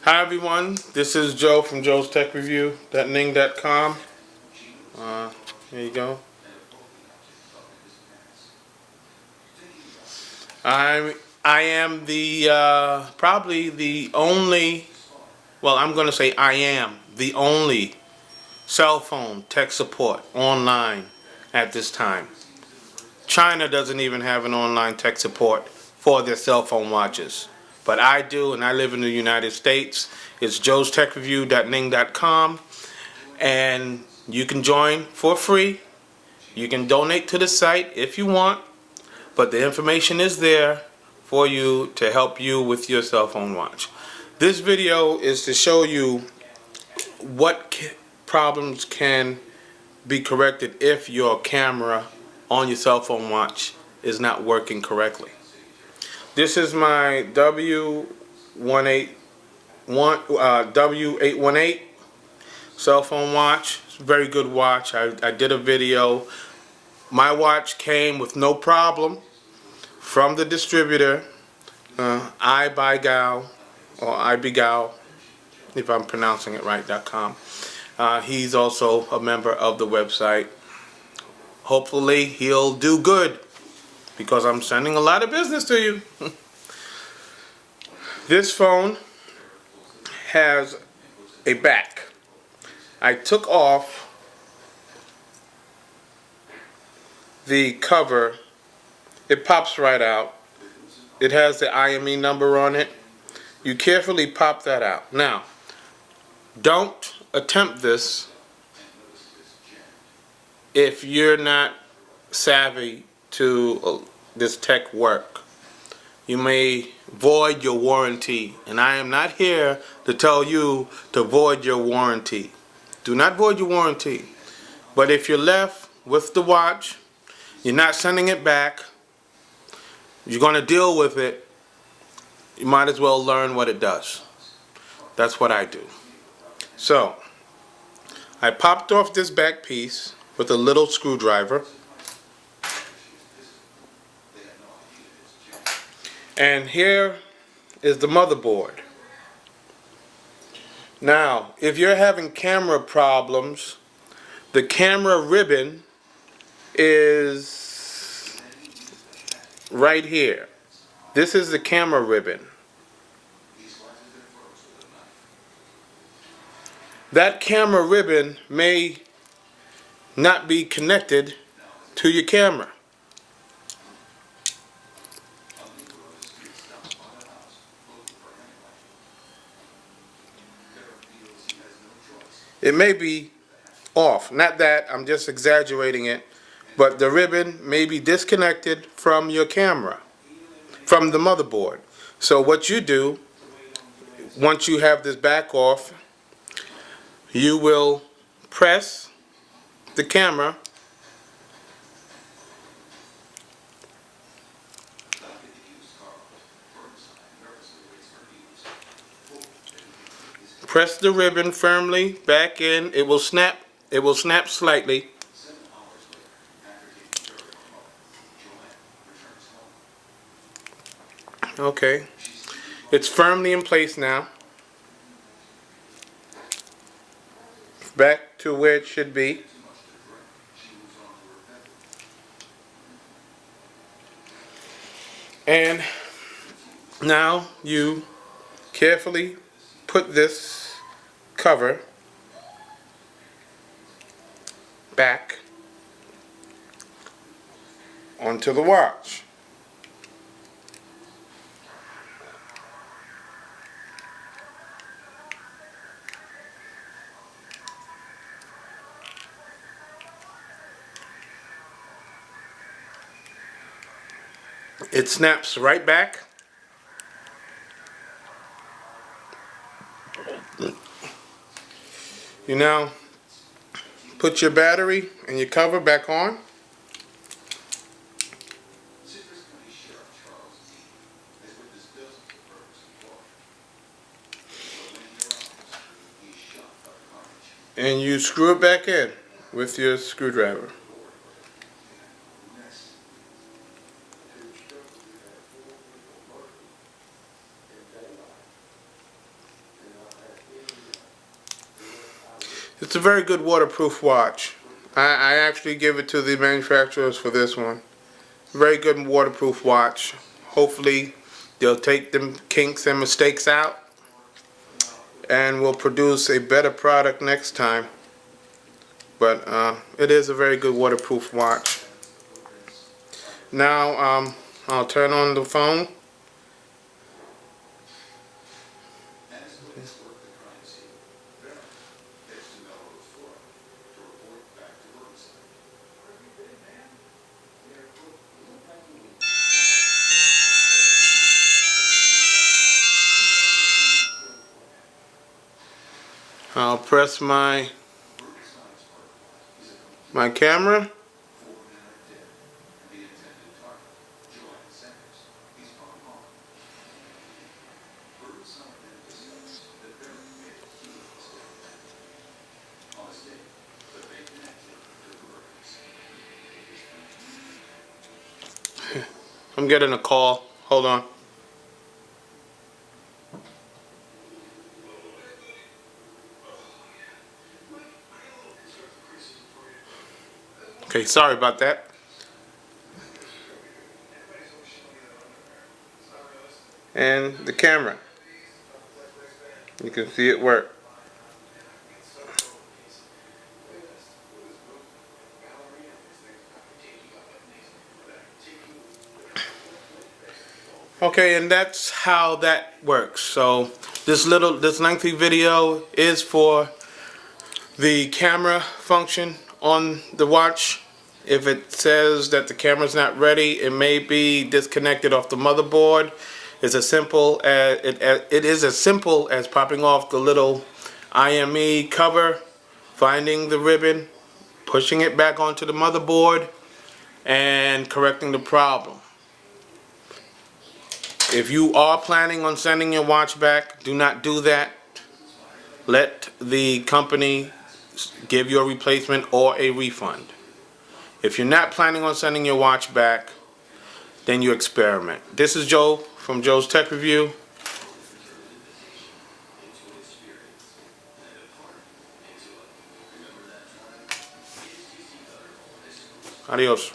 Hi everyone, this is Joe from Joe's Tech Review.ning.com. Here you go. I am the probably the only, well, I'm going to say I am the only cell phone tech support online at this time. China doesn't even have an online tech support for their cell phone watches. But I do, and I live in the United States. It's Joe's Tech Review.ning.com, and you can join for free. You can donate to the site if you want, but the information is there for you to help you with your cell phone watch. This video is to show you what problems can be corrected if your camera on your cell phone watch is not working correctly. This is my W818 cell phone watch. It's a very good watch. I did a video. My watch came with no problem from the distributor, iBuyGao, or iBuyGao, if I'm pronouncing it right, .com. He's also a member of the website. Hopefully he'll do good, because I'm sending a lot of business to you. This phone has a back. I took off the cover. It pops right out. It has the IME number on it. You carefully pop that out. Now, don't attempt this if you're not savvy to this tech work. You may void your warranty, and I am not here to tell you to void your warranty. Do not void your warranty. But if you're left with the watch, you're not sending it back, you're going to deal with it, you might as well learn what it does. That's what I do. So, I popped off this back piece with a little screwdriver. And here is the motherboard. Now, if you're having camera problems, the camera ribbon is right here. This is the camera ribbon. That camera ribbon may not be connected to your camera. It may be off. Not that, I'm just exaggerating it, but the ribbon may be disconnected from your camera, from the motherboard. So what you do, once you have this back off, you will press the camera press the ribbon firmly back in. It will snap slightly. Okay, it's firmly in place now, back to where it should be. And now you carefully put this cover back onto the watch. It snaps right back. You now put your battery and your cover back on. And you screw it back in with your screwdriver. It's a very good waterproof watch. I actually give it to the manufacturers for this one. Very good waterproof watch. Hopefully they'll take them kinks and mistakes out and will produce a better product next time. But it is a very good waterproof watch. Now I'll turn on the phone. I'll press my camera. I'm getting a call. Hold on. Okay, sorry about that. And the camera. You can see it work. Okay, and that's how that works. So this lengthy video is for the camera function on the watch. If it says that the camera's not ready, it may be disconnected off the motherboard. It's as simple as it is as simple as popping off the little IME cover, finding the ribbon, pushing it back onto the motherboard, and correcting the problem. If you are planning on sending your watch back, do not do that. Let the company give you a replacement or a refund. If you're not planning on sending your watch back, then you experiment. This is Joe from Joe's Tech Review. Adios.